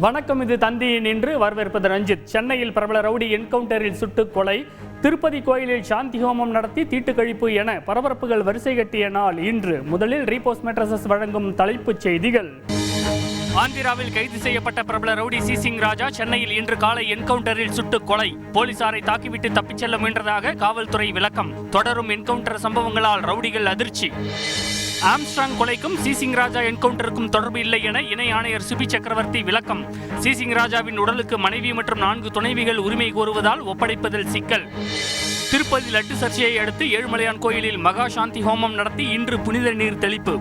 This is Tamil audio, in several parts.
வணக்கம், இது தந்தியின் இன்று. வரவேற்பது ரஞ்சித். சென்னையில் பிரபல ரவுடி என்கவுண்டரில் சுட்டுக் கொலை, திருப்பதி கோயிலில் சாந்தி ஹோமம் நடத்தி தீட்டுக்கழிப்பு என பரபரப்புகள் வரிசை கட்டிய நாள் இன்று. முதலில் ரீபோஸ் மெட்ரஸஸ் வழங்கும் தலைப்புச் செய்திகள். ஆந்திராவில் கைது செய்யப்பட்ட பிரபல ரவுடி சி சிங் ராஜா சென்னையில் இன்று காலை என்கவுண்டரில் சுட்டுக் கொலை. போலீசாரை தாக்கிவிட்டு தப்பிச் செல்ல முயன்றதாக காவல்துறை விளக்கம். தொடரும் என்கவுண்டர் சம்பவங்களால் ரவுடிகள் அதிர்ச்சி. ஆம்ஸ்ட்ராங் கொலைக்கும் சி சிங் ராஜா என்கவுண்டருக்கும் தொடர்பு இல்லை என இணை ஆணையர் சுபி சக்கரவர்த்தி விளக்கம். சி சிங் ராஜாவின் உடலுக்கு மனைவி மற்றும் 4 துணைவிகள் உரிமை கோருவதால் ஒப்படைப்பதில் சிக்கல். திருப்பதி லட்டு சர்ச்சையை அடுத்து ஏழுமலையான் கோயிலில் மகா சாந்தி ஹோமம் நடத்தி இன்று புனித நீர் தெளிப்பு.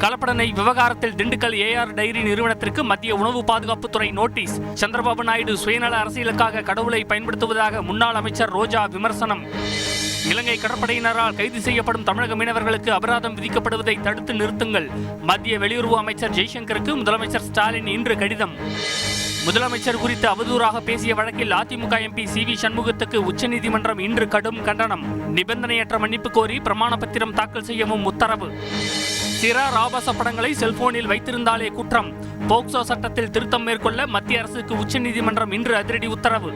கலப்படனை விவகாரத்தில் திண்டுக்கல் ஏஆர் டைரி நிறுவனத்திற்கு மத்திய உணவு பாதுகாப்புத்துறை நோட்டீஸ். சந்திரபாபு நாயுடு சுயநல அரசியலுக்காக கடவுளை பயன்படுத்துவதாக முன்னாள் அமைச்சர் ரோஜா விமர்சனம். இலங்கை கடற்படையினரால் கைது செய்யப்படும் தமிழக மீனவர்களுக்கு அபராதம் விதிக்கப்படுவதை தடுத்து நிறுத்துங்கள். மத்திய வெளியுறவு அமைச்சர் ஜெய்சங்கருக்கு முதலமைச்சர் ஸ்டாலின் இன்று கடிதம். முதலமைச்சர் குறித்து அவதூறாக பேசிய வழக்கில் அதிமுக எம்பி CV சண்முகத்துக்கு உச்சநீதிமன்றம் இன்று கடும் கண்டனம். நிபந்தனையற்ற மன்னிப்பு கோரி பிரமாண பத்திரம் தாக்கல் செய்யவும் உத்தரவு. சிறார் ஆபாச படங்களை செல்போனில் வைத்திருந்தாலே குற்றம். போக்சோ சட்டத்தில் திருத்தம் மேற்கொள்ள மத்திய அரசுக்கு உச்சநீதிமன்றம் இன்று அதிரடி உத்தரவு.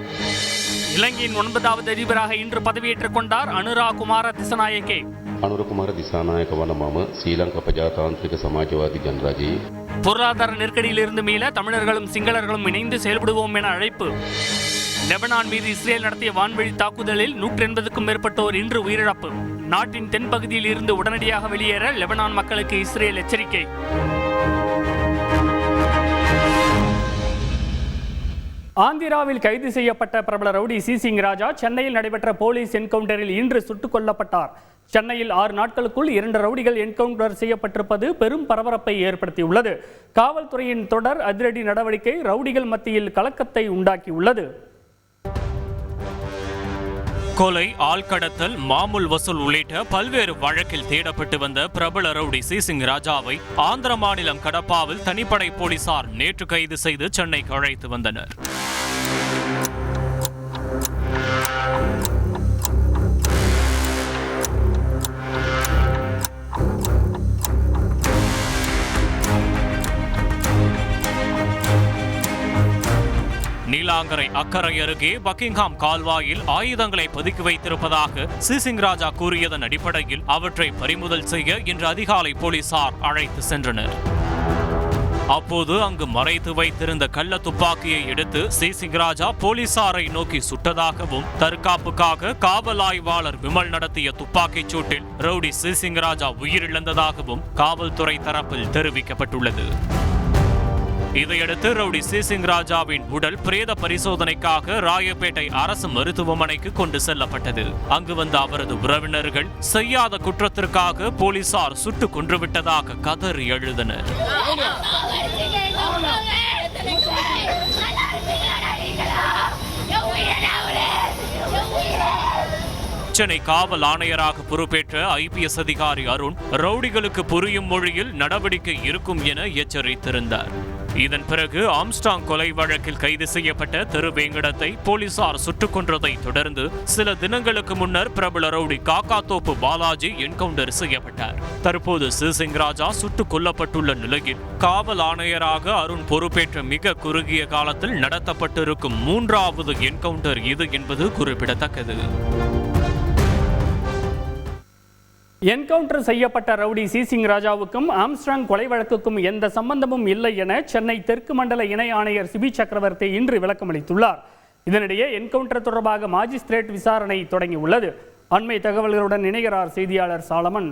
இலங்கையின் 9வது அதிபராக இன்று பதவியேற்றுக் கொண்டார் அனுரா குமார திசாநாயக்கே. අනුරකුමාර දිසානායක වන මම ශ්‍රී ලංකා ප්‍රජාතාන්ත්‍රික සමාජවාදී ජනරජයේ பொருளாதார நெருக்கடியிலிருந்து மீள தமிழர்களும் சிங்களர்களும் இணைந்து செயல்படுவோம் என அழைப்பு. லெபனான் மீது இஸ்ரேல் நடத்திய வான்வழி தாக்குதலில் 180க்கும் மேற்பட்டோர் இன்று உயிரிழப்பு. நாட்டின் தென்பகுதியில் இருந்து உடனடியாக வெளியேற லெபனான் மக்களுக்கு இஸ்ரேல் எச்சரிக்கை. ஆந்திராவில் கைது செய்யப்பட்ட பிரபல ரவுடி சி சிங் ராஜா சென்னையில் நடைபெற்ற போலீஸ் என்கவுண்டரில் இன்று சுட்டுக் கொல்லப்பட்டார். சென்னையில் 6 நாட்களுக்குள் 2 ரவுடிகள் என்கவுண்டர் செய்யப்பட்டிருப்பது பெரும் பரபரப்பை ஏற்படுத்தியுள்ளது. காவல்துறையின் தொடர் அதிரடி நடவடிக்கை ரவுடிகள் மத்தியில் கலக்கத்தை உண்டாக்கியுள்ளது. கொலை, ஆள்கடத்தல், மாமூல் வசூல் உள்ளிட்ட பல்வேறு வழக்கில் தேடப்பட்டு வந்த பிரபல ரவுடி சி சிங் ராஜாவை ஆந்திர மாநிலம் கடப்பாவில் தனிப்படை போலீசார் நேற்று கைது செய்து சென்னைக்கு அழைத்து வந்தனர். நீலாங்கரை அக்கரை அருகே பக்கிங்ஹாம் கால்வாயில் ஆயுதங்களை பதுக்கி வைத்திருப்பதாக சி சிங் ராஜா கூறியதன் அடிப்படையில் அவற்றை பறிமுதல் செய்ய இன்று அதிகாலை போலீசார் அழைத்து சென்றனர். அப்போது அங்கு மறைத்து வைத்திருந்த கள்ள துப்பாக்கியை எடுத்து சி சிங் ராஜா போலீசாரை நோக்கி சுட்டதாகவும், தற்காப்புக்காக காவல் ஆய்வாளர் விமல் நடத்திய துப்பாக்கிச் சூட்டில் ரவுடி சி சிங் ராஜா உயிரிழந்ததாகவும் காவல்துறை தரப்பில் தெரிவிக்கப்பட்டுள்ளது. இதையடுத்து ரவுடி சி சிங் ராஜாவின் உடல் பிரேத பரிசோதனைக்காக ராயப்பேட்டை அரசு மருத்துவமனைக்கு கொண்டு செல்லப்பட்டது. அங்கு வந்த அவரது உறவினர்கள் செய்யாத குற்றத்திற்காக போலீசார் சுட்டுக் கொன்றுவிட்டதாக கதறி எழுதினர். சென்னை காவல் ஆணையராக பொறுப்பேற்ற IPS அதிகாரி அருண் ரவுடிகளுக்கு புரியும் மொழியில் நடவடிக்கை இருக்கும் என எச்சரித்திருந்தார். இதன் பிறகு ஆம்ஸ்ட்ராங் கொலை வழக்கில் கைது செய்யப்பட்ட திருவேங்கடத்தை போலீசார் சுட்டுக் கொன்றதை தொடர்ந்து சில தினங்களுக்கு முன்னர் பிரபல ரவுடி காக்காத்தோப்பு பாலாஜி என்கவுண்டர் செய்யப்பட்டார். தற்போது சி சிங் ராஜா சுட்டுக் கொல்லப்பட்டுள்ள நிலையில் காவல் ஆணையராக அருண் பொறுப்பேற்ற மிக குறுகிய காலத்தில் நடத்தப்பட்டிருக்கும் 3வது என்கவுண்டர் இது என்பது குறிப்பிடத்தக்கது. என்கவுண்டர் செய்யப்பட்ட ரவுடி சி சிங் ராஜாவுக்கும் ஆம்ஸ்ட்ராங் கொலை வழக்குக்கும் எந்த சம்பந்தமும் இல்லை என சென்னை தெற்கு மண்டல இணை ஆணையர் சுபி சக்கரவர்த்தி இன்று விளக்கமளித்துள்ளார். இதனிடையே என்கவுண்டர் தொடர்பாக மாஜிஸ்திரேட் விசாரணை தொடங்கியுள்ளது. அண்மை தகவல்களுடன் இணைகிறார் செய்தியாளர் சாலமன்.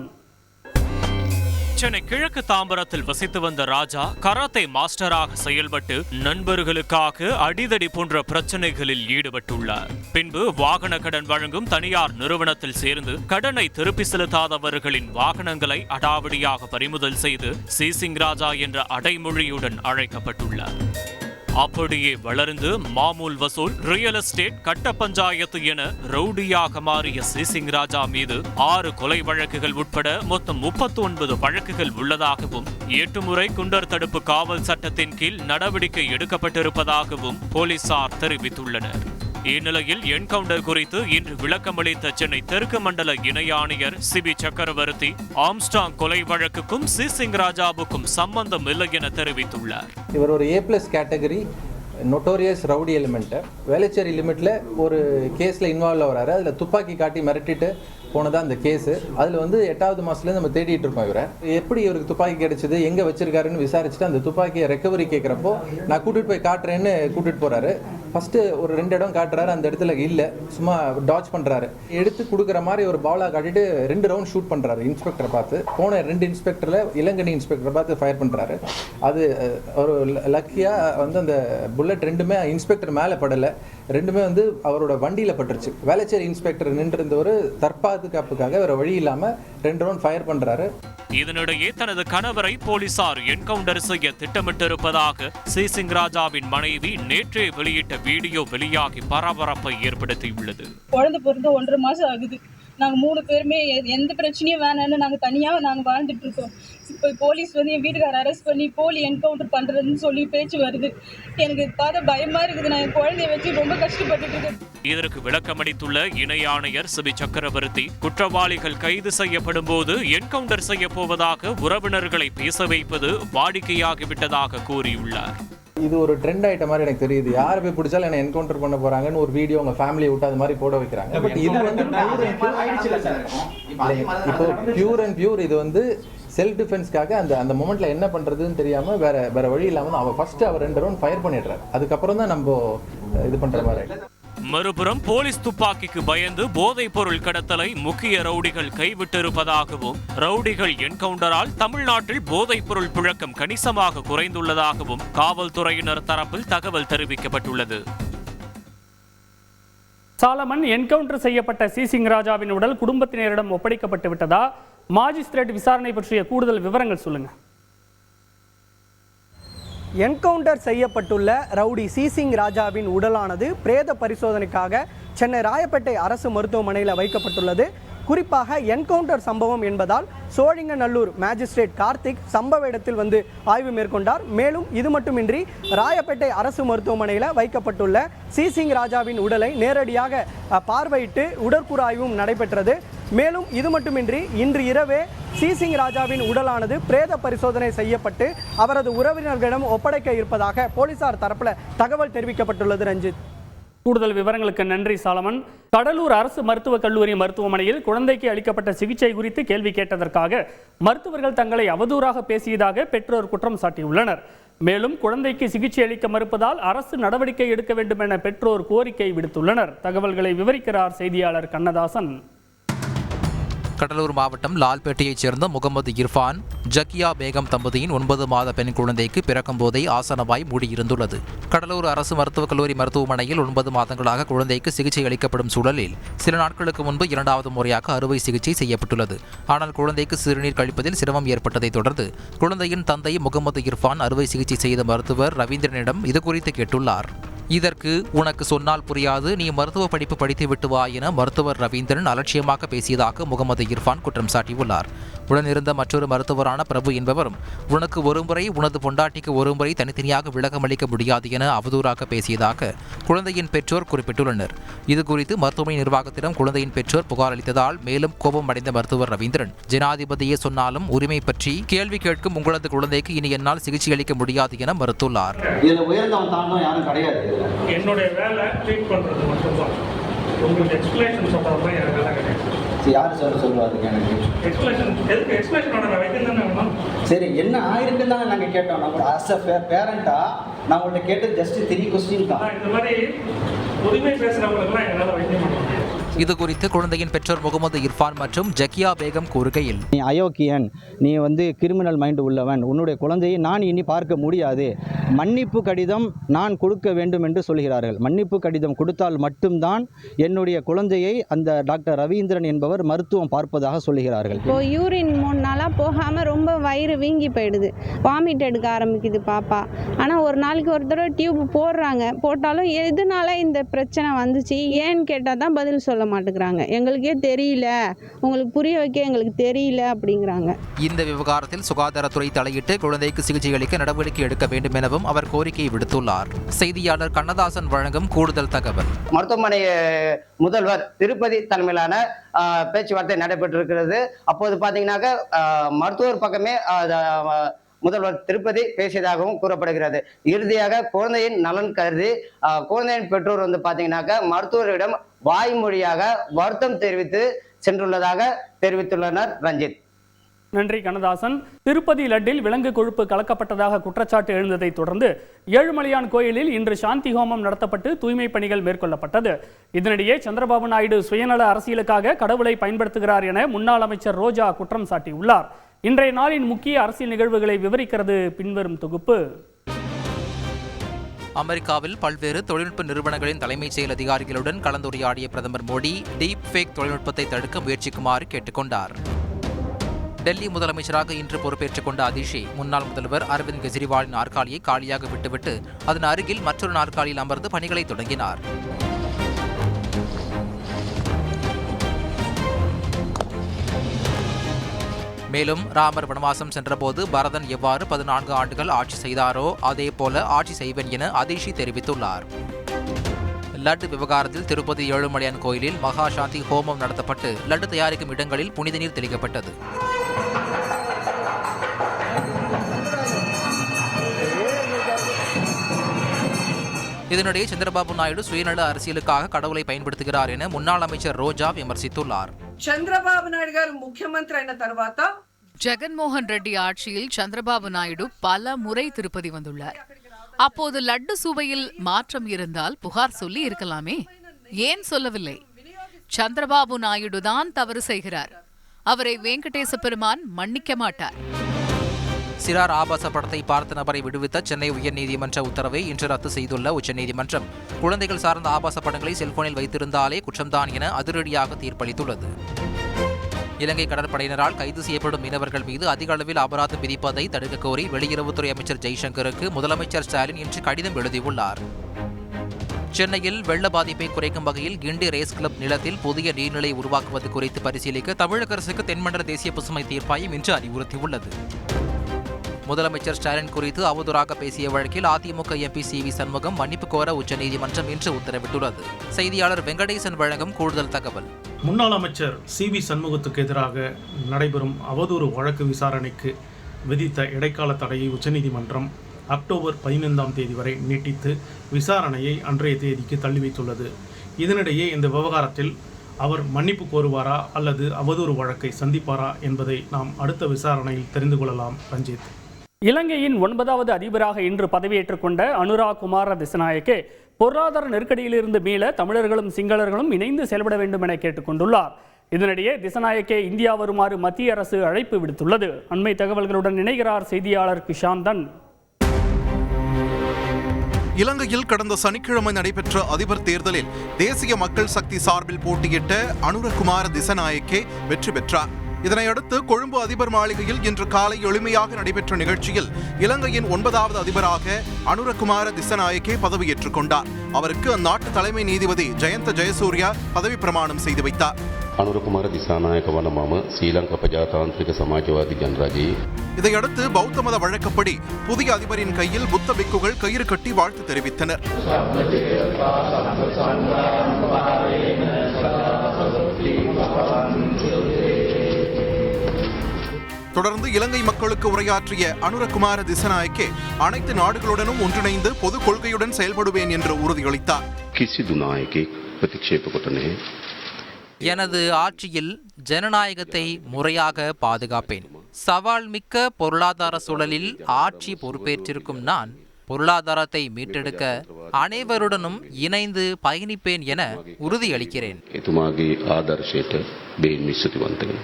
சென்னை கிழக்கு தாம்பரத்தில் வசித்து வந்த ராஜா கராத்தே மாஸ்டராக செயல்பட்டு நண்பர்களுக்காக அடிதடி போன்ற பிரச்சனைகளில் ஈடுபட்டுள்ளார். பின்பு வாகன கடன் வழங்கும் தனியார் நிறுவனத்தில் சேர்ந்து கடனை திருப்பி செலுத்தாதவர்களின் வாகனங்களை அடாவடியாக பறிமுதல் செய்து சி சிங் ராஜா என்ற அடைமொழியுடன் அழைக்கப்பட்டுள்ளார். அப்படியே வளர்ந்து மாமூல் வசூல், ரியல் எஸ்டேட், கட்ட பஞ்சாயத்து என ரவுடியாக மாறிய சி சிங் ராஜா மீது 6 கொலை வழக்குகள் உட்பட மொத்தம் 39 வழக்குகள் உள்ளதாகவும் 8 முறை குண்டர் தடுப்பு காவல் சட்டத்தின் கீழ் நடவடிக்கை எடுக்கப்பட்டிருப்பதாகவும் போலீசார் தெரிவித்துள்ளனர். இந்நிலையில் என்கவுண்டர் குறித்து இன்று விளக்கமளித்த சென்னை தெற்கு மண்டல இணை ஆணையர் சிபி சக்கரவர்த்தி, ஆம்ஸ்டாங் கொலை வழக்குக்கும் சி சிங்ராஜாவுக்கும் சம்பந்தம் இல்லை என தெரிவித்துள்ளார். இவர் ஒரு A+ category notorious rowdy element. Velachery லிமிட்டில் ஒரு கேஸில் இன்வால்வ் ஆகிறாரு. அதில் துப்பாக்கி காட்டி மிரட்டிட்டு போனதான் அந்த கேஸு. அதில் வந்து 8வது மாதத்துலேருந்து நம்ம தேடிட்டு இருக்கோம். இவரை எப்படி இவருக்கு துப்பாக்கி கிடைச்சது, எங்கே வச்சிருக்காருன்னு விசாரிச்சுட்டு அந்த துப்பாக்கியை ரெக்கவரி கேட்குறப்போ நான் கூட்டிகிட்டு போய் காட்டுறேன்னு கூட்டிகிட்டு போகிறாரு. ஃபஸ்ட்டு ஒரு 2 இடம் காட்டுறாரு, அந்த இடத்துல இல்லை, சும்மா டாச் பண்ணுறாரு. எடுத்து கொடுக்குற மாதிரி ஒரு பாலாக காட்டிட்டு 2 ரவுண்ட் ஷூட் பண்ணுறாரு. இன்ஸ்பெக்டரை பார்த்து போன 2 இன்ஸ்பெக்டரில் இளங்கனி இன்ஸ்பெக்டரை பார்த்து ஃபயர் பண்ணுறாரு. அது ஒரு லக்கியாக வந்து அந்த புல்லட் 2மே இன்ஸ்பெக்டர் மேலே படலை, 2மே வந்து அவரோட வண்டியில் பட்டுருச்சு. வேளச்சேரி இன்ஸ்பெக்டர் நின்றிருந்த ஒரு தற்பாதுகாப்புக்காக வேற வழி இல்லாமல் 2 ரவுண்ட் ஃபயர் பண்ணுறாரு. இதனிடையே தனது கணவரை போலீசார் என்கவுண்டர் செய்ய திட்டமிட்டிருப்பதாக சி சிங்ராஜாவின் மனைவி நேற்றே வெளியிட்ட வீடியோ வெளியாகி பரபரப்பை ஏற்படுத்தியுள்ளது. குழந்தை பிறந்து 1.5 மாதம் ஆகுது. நாங்கள் 3 பேருமே எந்த பிரச்சனையும் வேணான்னு நாங்கள் தனியாக வாழ்ந்துட்டு இருக்கோம். இப்போ போலீஸ் வந்து என் வீட்டுக்காரர் அரெஸ்ட் பண்ணி போலி என்கவுண்டர் பண்ணுறதுன்னு சொல்லி பேச்சு வருது. எனக்கு பார்த்தா பயமாக இருக்குது. நான் என் குழந்தைய வச்சு ரொம்ப கஷ்டப்பட்டுட்டு இருக்கேன். இதற்கு விளக்கமளித்துள்ள இணை ஆணையர் சிபி சக்கரவர்த்தி, குற்றவாளிகள் கைது செய்யப்படும் போது என்கவுண்டர் செய்ய போவதாக உறவினர்களை பேச வைப்பது வாடிக்கையாகிவிட்டதாக கூறியுள்ளார். இது ஒரு ட்ரெண்ட் ஆயிட்ட மாதிரி எனக்கு தெரியுது. யாரை போய் பிடிச்சாலும் என்ன என்கவுண்டர் பண்ண போறாங்கன்னு ஒரு வீடியோ உங்க ஃபேமிலியை விட்டு அது மாதிரி போட வைக்கிறாங்க. பட் இது வந்து இப்போ பியூர் அண்ட் பியூர் இது வந்து செல்ஃப் டிஃபென்ஸ்க்காக அந்த மொமெண்ட்ல என்ன பண்றதுன்னு தெரியாம வேற வழி இல்லாம அவர் ஃபர்ஸ்ட் அவர் 2 ரவுண்ட் ஃபயர் பண்ணிடுறாரு. அதுக்கப்புறம் தான் நம்ம இது பண்ற மாதிரி. மறுபுறம் போலீஸ் துப்பாக்கிக்கு பயந்து போதைப் பொருள் கடத்தலை முக்கிய ரவுடிகள் கைவிட்டிருப்பதாகவும், ரவுடிகள் என்கவுண்டரால் தமிழ்நாட்டில் போதைப் பொருள் புழக்கம் கணிசமாக குறைந்துள்ளதாகவும் காவல்துறையினர் தரப்பில் தகவல் தெரிவிக்கப்பட்டுள்ளது. சாலமன், என்கவுண்டர் செய்யப்பட்ட சி சிங்ராஜாவின் உடல் குடும்பத்தினரிடம் ஒப்படைக்கப்பட்டு விட்டதா? மாஜிஸ்ட்ரேட் விசாரணை பற்றிய கூடுதல் விவரங்கள் சொல்லுங்க. என்கவுண்டர் செய்யப்பட்டுள்ள ரவுடி சி சிங்ராஜாவின் உடலானது பிரேத பரிசோதனைக்காக சென்னை ராயப்பேட்டை அரசு மருத்துவமனையில் வைக்கப்பட்டுள்ளது. குறிப்பாக என்கவுண்டர் சம்பவம் என்பதால் சோழிங்கநல்லூர் மேஜிஸ்ட்ரேட் கார்த்திக் சம்பவ இடத்தில் வந்து ஆய்வு மேற்கொண்டார். மேலும் இது மட்டுமின்றி ராயப்பேட்டை அரசு மருத்துவமனையில் வைக்கப்பட்டுள்ள சி சிங்ராஜாவின் உடலை நேரடியாக பார்வையிட்டு உடற்கூறாய்வும் நடைபெற்றது. மேலும் இது மட்டுமின்றி இன்று இரவே சி சிங்ராஜாவின் உடலானது பிரேத பரிசோதனை செய்யப்பட்டு அவரது உறவினர்களிடம் ஒப்படைக்க இருப்பதாக போலீசார் தரப்பில் தகவல் தெரிவிக்கப்பட்டுள்ளது. ரஞ்சித், கூடுதல் விவரங்களுக்கு நன்றி சாலமன். கடலூர் அரசு மருத்துவக் கல்லூரி மருத்துவமனையில் குழந்தைக்கு அளிக்கப்பட்ட சிகிச்சை குறித்து கேள்வி கேட்டதற்காக மருத்துவர்கள் தங்களை அவதூறாக பேசியதாக பெற்றோர் குற்றம் சாட்டியுள்ளனர். மேலும் குழந்தைக்கு சிகிச்சை அளிக்க மறுப்பதால் அரசு நடவடிக்கை எடுக்க வேண்டும் என பெற்றோர் கோரிக்கை விடுத்துள்ளனர். தகவல்களை விவரிக்கிறார் செய்தியாளர் கண்ணதாசன். கடலூர் மாவட்டம் லால்பேட்டையைச் சேர்ந்த முகமது இர்ஃபான், ஜக்கியா பேகம் தம்பதியின் 9 மாத பெண் குழந்தைக்கு பிறக்கும் போதே ஆசனவாய் மூடியிருந்துள்ளது. கடலூர் அரசு மருத்துவக் கல்லூரி மருத்துவமனையில் 9 மாதங்களாக குழந்தைக்கு சிகிச்சை அளிக்கப்படும் சூழலில் சில நாட்களுக்கு முன்பு 2வது முறையாக அறுவை சிகிச்சை செய்யப்பட்டுள்ளது. ஆனால் குழந்தைக்கு சிறுநீர் கழிப்பதில் சிரமம் ஏற்பட்டதைத் தொடர்ந்து குழந்தையின் தந்தை முகமது இர்ஃபான் அறுவை சிகிச்சை செய்த மருத்துவர் ரவீந்திரனிடம் இதுகுறித்து கேட்டுள்ளார். இதற்கு உனக்கு சொன்னால் புரியாது, நீ மருத்துவ படிப்பு படித்து விட்டு வா என மருத்துவர் ரவீந்திரன் அலட்சியமாக பேசியதாக முகமது இர்ஃபான் குற்றம் சாட்டியுள்ளார். உடனிருந்த மற்றொரு மருத்துவரான பிரபு என்பவரும் உனக்கு ஒருமுறை, உனது பொண்டாட்டிக்கு ஒருமுறை தனித்தனியாக விளக்கமளிக்க முடியாது என அவதூறாக பேசியதாக குழந்தையின் பெற்றோர் குறிப்பிட்டுள்ளனர். இதுகுறித்து மருத்துவமனை நிர்வாகத்திடம் குழந்தையின் பெற்றோர் புகார் அளித்ததால் மேலும் கோபம் அடைந்த மருத்துவர் ரவீந்திரன், ஜனாதிபதியே சொன்னாலும் உரிமை பற்றி கேள்வி கேட்கும் உங்களது குழந்தைக்கு இனி என்னால் சிகிச்சை அளிக்க முடியாது என மறுத்துள்ளார். என்னுடைய வேலை ட்ரீட் பண்ணுறது மட்டும்தான். உங்களுக்கு எக்ஸ்பிளேஷன் சொல்கிறப்ப என் வேலை கிடையாது. யார் சொல்லுவாங்க எனக்கு எக்ஸ்பிளேஷன் எதுக்கு எக்ஸ்பிளேஷனோட நான் வைக்க தானே வேணும். சரி, என்ன ஆயிருக்குன்னு தானே நாங்கள் கேட்டோம். நம்ம ஆஸ் அ பேரண்ட்டாக நான் உங்கள்கிட்ட கேட்டது ஜஸ்ட் 3 கொஸ்டின் தான். இந்த மாதிரி உரிமை பேசுகிறவங்களுக்குலாம் எங்களால் வைக்க மாட்டோம். இது குறித்து குழந்தையின் பெற்றோர் முகமது இர்ஃபான் மற்றும் ஜக்கியா பேகம் கூறுகையில், நீ அயோக்கியன், நீ கிரிமினல் மைண்டு உள்ளவன், உன்னுடைய குழந்தையை நான் இனி பார்க்க முடியாது, மன்னிப்பு கடிதம் நான் கொடுக்க வேண்டும் என்று சொல்கிறார்கள். மன்னிப்பு கடிதம் கொடுத்தால் மட்டும்தான் என்னுடைய குழந்தையை அந்த டாக்டர் ரவீந்திரன் என்பவர் மருத்துவம் பார்ப்பதாக சொல்கிறார்கள். இப்போ யூரின் 3 நாளாக போகாமல் ரொம்ப வயிறு வீங்கி போயிடுது, வாமிட் எடுக்க ஆரம்பிக்குது பாப்பா. ஆனால் ஒரு நாளைக்கு ஒரு தடவை டியூப் போடுறாங்க, போட்டாலும் எதனால இந்த பிரச்சனை வந்துச்சு ஏன்னு கேட்டால் தான் பதில் சொல்ல மாட்டேங்கிறாங்க. எங்களுக்கே தெரியல, உங்களுக்கு புரிய வைக்க எங்களுக்கு தெரியல அப்படிங்கிறாங்க. இந்த விவகாரத்தில் சுகாதாரத்துறை தலையிட்டு குழந்தைக்கு சிகிச்சை அளிக்க நடவடிக்கை எடுக்க வேண்டும் எனவும் அவர் கோரிக்கை விடுத்துள்ளார். செய்தியாளர் கண்ணதாசன் வழங்கும் கூடுதல் தகவல். மருத்துவமனை முதல்வர் திருப்பதி தலைமையிலான பேச்சுவார்த்தை நடைபெற்றிருக்கிறது. அப்போது பார்த்தீங்கன்னாக்க மருத்துவர் பக்கமே முதல்வர் திருப்பதி பேசியதாகவும் கூறப்படுகிறது. இறுதியாக குழந்தையின் நலன் கருதி குழந்தையின் பெற்றோர் பார்த்தீங்கன்னாக்க மருத்துவரிடம் வாய்மொழியாக வருத்தம் தெரிவித்து சென்றுள்ளதாக தெரிவித்துள்ளனர். ரஞ்சித். நன்றி கண்ணதாசன். திருப்பதி லட்டில் விலங்கு கொழுப்பு கலக்கப்பட்டதாக குற்றச்சாட்டு எழுந்ததை தொடர்ந்து ஏழுமலையான் கோயிலில் இன்று சாந்தி ஹோமம் நடத்தப்பட்டு தூய்மை பணிகள் மேற்கொள்ளப்பட்டது. இதனிடையே சந்திரபாபு நாயுடு சுயநல அரசியலுக்காக கடவுளை பயன்படுத்துகிறார் என முன்னாள் அமைச்சர் ரோஜா குற்றம் சாட்டியுள்ளார். இன்றைய நாளின் முக்கிய அரசியல் நிகழ்வுகளை விவரிக்கிறது பின்வரும் தொகுப்பு. அமெரிக்காவில் பல்வேறு தொழில்நுட்ப நிறுவனங்களின் தலைமைச் செயல் அதிகாரிகளுடன் கலந்துரையாடிய பிரதமர் மோடி டீப் ஃபேக் தொழில்நுட்பத்தை தடுக்க முயற்சிக்குமாறு கேட்டுக்கொண்டார். டெல்லி முதலமைச்சராக இன்று பொறுப்பேற்றுக் கொண்ட அதிஷி முன்னாள் முதல்வர் அரவிந்த் கெஜ்ரிவாலின் நாற்காலியை காலியாக விட்டுவிட்டு அதன் அருகில் மற்றொரு நாற்காலியில் அமர்ந்து பணிகளை தொடங்கினார். மேலும் ராமர் வனவாசம் சென்றபோது பரதன் எவ்வாறு 14 ஆண்டுகள் ஆட்சி செய்தாரோ அதே போல ஆட்சி செய்வேன் என அதிஷி தெரிவித்துள்ளார். லட்டு விவகாரத்தில் திருப்பதி ஏழுமலையான் கோயிலில் மகா சாந்தி ஹோமம் நடத்தப்பட்டு லட்டு தயாரிக்கும் இடங்களில் புனித நீர் தெளிக்கப்பட்டது. இதனிடையே சந்திரபாபு நாயுடு சுயநல அரசியலுக்காக கடவுளை பயன்படுத்துகிறார் என முன்னாள் அமைச்சர் ரோஜா விமர்சித்துள்ளார். చంద్రబాబు నాయుడు గారు ముఖ్యమంత్రి అయిన తర్వాత ஜெகன்மோகன் ரெட்டி ஆட்சியில் சந்திரபாபு நாயுடு பல முறை திருப்பதி வந்துள்ளார். அப்போது லட்டு சுவையில் மாற்றம் இருந்தால் புகார் சொல்லி இருக்கலாமே, ஏன் சொல்லவில்லை? சந்திரபாபு நாயுடு தான் தவறு செய்கிறார். அவரை வெங்கடேச பெருமான் மன்னிக்க மாட்டார். சிறார் ஆபாச படத்தை பார்த்த நபரை விடுவித்த சென்னை உயர்நீதிமன்ற உத்தரவை இன்று ரத்து செய்துள்ள உச்சநீதிமன்றம் குழந்தைகள் சார்ந்த ஆபாச படங்களை செல்போனில் வைத்திருந்தாலே குற்றம்தான் என அதிரடியாக தீர்ப்பளித்துள்ளது. இலங்கை கடற்படையினரால் கைது செய்யப்படும் மீனவர்கள் மீது அதிக அளவில் அபராதம் விதிப்பதை தடுக்க கோரி வெளியுறவுத்துறை அமைச்சர் ஜெய்சங்கருக்கு முதலமைச்சர் ஸ்டாலின் இன்று கடிதம் எழுதியுள்ளார். சென்னையில் வெள்ள பாதிப்பை குறைக்கும் வகையில் கிண்டி ரேஸ் கிளப் நிலத்தில் புதிய நீர்நிலை உருவாக்குவது குறித்து பரிசீலிக்க தமிழக அரசுக்கு தென்மண்டல தேசிய பசுமை தீர்ப்பாயம் இன்று அறிவுறுத்தியுள்ளது. முதலமைச்சர் ஸ்டாலின் குறித்து அவதூறாக பேசிய வழக்கில் அதிமுக எம்பி சி.வி. சண்முகம் மன்னிப்பு கோர உச்சநீதிமன்றம் இன்று உத்தரவிட்டுள்ளது. செய்தியாளர் வெங்கடேசன் வழங்கும் கூடுதல் தகவல். முன்னாள் அமைச்சர் சி.வி. சண்முகத்துக்கு எதிராக நடைபெறும் அவதூறு வழக்கு விசாரணைக்கு விதித்த இடைக்கால தடையை உச்சநீதிமன்றம் அக்டோபர் 15ஆம் தேதி வரை நீட்டித்து விசாரணையை அன்றைய தேதிக்கு தள்ளி வைத்துள்ளது. இதனிடையே இந்த விவகாரத்தில் அவர் மன்னிப்பு கோருவாரா அல்லது அவதூறு வழக்கை சந்திப்பாரா என்பதை நாம் அடுத்த விசாரணையில் தெரிந்து கொள்ளலாம். ரஞ்சித். இலங்கையின் 9வது அதிபராக இன்று பதவியேற்றுக் கொண்ட அனுரா குமார திசநாயக்கே பொருளாதார நெருக்கடியிலிருந்து மீள தமிழர்களும் சிங்களர்களும் இணைந்து செயல்பட வேண்டும் என கேட்டுக் கொண்டுள்ளார். இதனிடையே திசநாயக்கே இந்தியா வருமாறு மத்திய அரசு அழைப்பு விடுத்துள்ளது. அண்மை தகவல்களுடன் இணைகிறார் செய்தியாளர் கிஷாந்தன். இலங்கையில் கடந்த சனிக்கிழமை நடைபெற்ற அதிபர் தேர்தலில் தேசிய மக்கள் சக்தி சார்பில் போட்டியிட்ட அனுரகுமார திசநாயக்கே வெற்றி பெற்றார். இதனையடுத்து கொழும்பு அதிபர் மாளிகையில் இன்று காலை எளிமையாக நடைபெற்ற நிகழ்ச்சியில் இலங்கையின் 9வது அதிபராக அனுரகுமார திசநாயக்கே பதவியேற்றுக் கொண்டார். அவருக்கு அந்நாட்டு தலைமை நீதிபதி ஜயந்த ஜெயசூர்யா பதவி பிரமாணம் செய்து வைத்தார். අනුරකුමාර දිසානායක වන මම ශ්‍රී ලංකා ප්‍රජාතාන්ත්‍රික සමාජවාදී ජනරජයේ. இதையடுத்து பௌத்த மத வழக்கப்படி புதிய அதிபரின் கையில் புத்த பிக்குகள் கயிறு கட்டி வாழ்த்து தெரிவித்தனர். தொடர்ந்து இலங்கை மக்களுக்கு உரையாற்றிய அனுரகுமார திசநாயக்கே அனைத்து நாடுகளுடனும் ஒன்றிணைந்து பொது கொள்கையுடன் செயல்படுவேன் என்று உறுதியளித்தார். කිසිදු නායකයෙක් ප්‍රතික්ෂේප කොට නැහැ. எனது ஆட்சியில் ஜனநாயகத்தை முறையாக பாதுகாப்பேன். சவால் மிக்க பொருளாதார சூழலில் ஆட்சி பொறுப்பேற்றிருக்கும் நான் பொருளாதாரத்தை மீட்டெடுக்க அனைவருடனும் இணைந்து பயணிப்பேன் என உறுதியளிக்கிறேன். එතුමාගේ ආදර්ශයට බේන් විශ්වතිවන්තයි.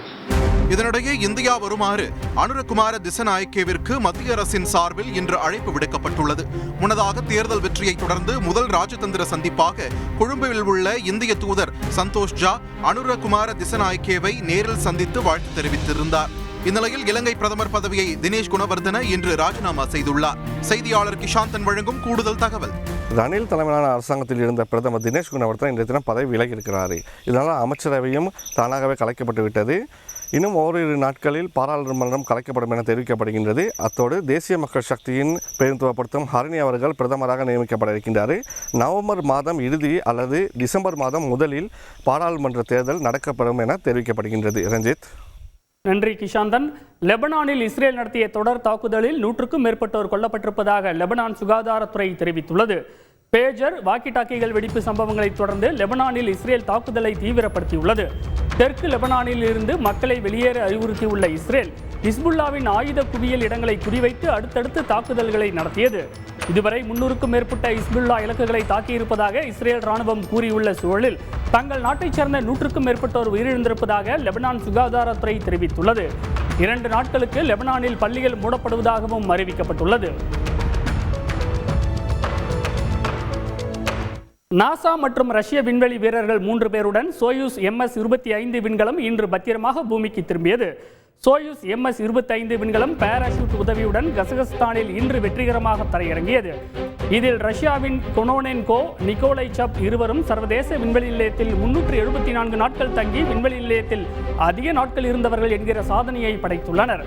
இதனிடையே இந்தியா வருமாறு அனுரகுமார திசநாயக்கேவிற்கு மத்திய அரசின் சார்பில் இன்று அழைப்பு விடுக்கப்பட்டுள்ளது. முன்னதாக தேர்தல் வெற்றியை தொடர்ந்து முதல் ராஜதந்திர சந்திப்பாக கொழும்பில் உள்ள இந்திய தூதர் சந்தோஷ் ஜா அனுரகுமார திசநாயக்கேவை நேரில் சந்தித்து வாழ்த்து தெரிவித்திருந்தார். இந்நிலையில் இலங்கை பிரதமர் பதவியை தினேஷ் குணவர்தன இன்று ராஜினாமா செய்துள்ளார். செய்தியாளர் கிஷாந்தன் வழங்கும் கூடுதல் தகவல். ரணில் தலைமையிலான அரசாங்கத்தில் இருந்த பிரதமர் தினேஷ் குணவர்தன இன்றைய தினம் பதவி விலகி இருக்கிறார். இதனால் அமைச்சரவையும் தானாகவே கலைக்கப்பட்டு விட்டது. இன்னும் ஓரிரு நாட்களில் பாராளுமன்றம் கலைக்கப்படும் என தெரிவிக்கப்படுகின்றது. அத்தோடு தேசிய மக்கள் சக்தியின் பிரதிநிதித்துவப்படுத்தும் ஹரிணி அவர்கள் பிரதமராக நியமிக்கப்பட இருக்கின்றார். நவம்பர் மாதம் இறுதி அல்லது டிசம்பர் மாதம் முதலில் பாராளுமன்ற தேர்தல் நடக்கப்படும் என தெரிவிக்கப்படுகின்றது. ரஞ்சித். நன்றி கிஷாந்தன். லெபனானில் இஸ்ரேல் நடத்திய தொடர் தாக்குதலில் 100க்கும் மேற்பட்டோர் கொல்லப்பட்டிருப்பதாக லெபனான் சுகாதாரத்துறை தெரிவித்துள்ளது. பேஜர் வாக்கி டாக்கிகள் வெடிப்பு சம்பவங்களை தொடர்ந்து லெபனானில் இஸ்ரேல் தாக்குதலை தீவிரப்படுத்தியுள்ளது. தெற்கு லெபனானில் இருந்து மக்களை வெளியேற அறிவுறுத்தியுள்ள இஸ்ரேல் ஹிஸ்புல்லாவின் ஆயுத குவியல் இடங்களை குறிவைத்து அடுத்தடுத்து தாக்குதல்களை நடத்தியது. இதுவரை 300க்கும் மேற்பட்ட ஹிஸ்புல்லா இலக்குகளை தாக்கியிருப்பதாக இஸ்ரேல் ராணுவம் கூறியுள்ள சூழலில் தங்கள் நாட்டைச் சேர்ந்த 100க்கும் மேற்பட்டோர் உயிரிழந்திருப்பதாக லெபனான் சுகாதாரத்துறை தெரிவித்துள்ளது. 2 நாட்களுக்கு லெபனானில் பள்ளிகள் மூடப்படுவதாகவும் அறிவிக்கப்பட்டுள்ளது. நாசா மற்றும் ரஷ்ய விண்வெளி வீரர்கள் 3 பேருடன் சோயூஸ் MS-25 விண்கலம் இன்று பத்திரமாக பூமிக்கு திரும்பியது. சோயூஸ் MS-25 விண்கலம் பாராசூட் உதவியுடன் கசகஸ்தானில் இன்று வெற்றிகரமாக தரையிறங்கியது. இதில் ரஷ்யாவின் கொனோனென்கோ, நிக்கோலை சப் இருவரும் சர்வதேச விண்வெளி நிலையத்தில் 374 நாட்கள் தங்கி விண்வெளி நிலையத்தில் அதிக நாட்கள் இருந்தவர்கள் என்கிற சாதனையை படைத்துள்ளனர்.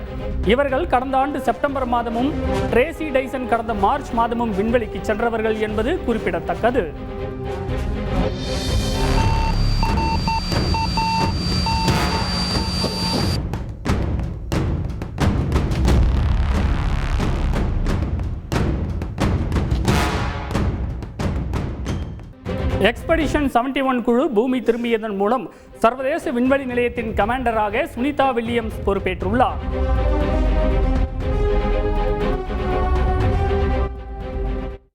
இவர்கள் கடந்த ஆண்டு செப்டம்பர் மாதமும் ட்ரேசி டைசன் கடந்த மார்ச் மாதமும் விண்வெளிக்கு சென்றவர்கள் என்பது குறிப்பிடத்தக்கது. எக்ஸ்பெடிஷன் 71 குழு பூமி திரும்பியதன் மூலம் சர்வதேச விண்வெளி நிலையத்தின் கமாண்டராக சுனிதா வில்லியம்ஸ் பொறுப்பேற்றுள்ளார்.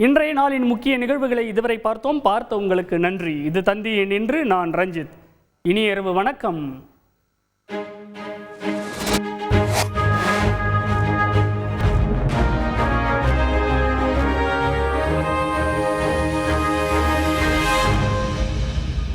இன்றைய நாளின் முக்கிய நிகழ்வுகளை இதுவரை பார்த்தோம். பார்த்த உங்களுக்கு நன்றி. இது தந்தி எண். நான் ரஞ்சித். இனிய இரவு வணக்கம்.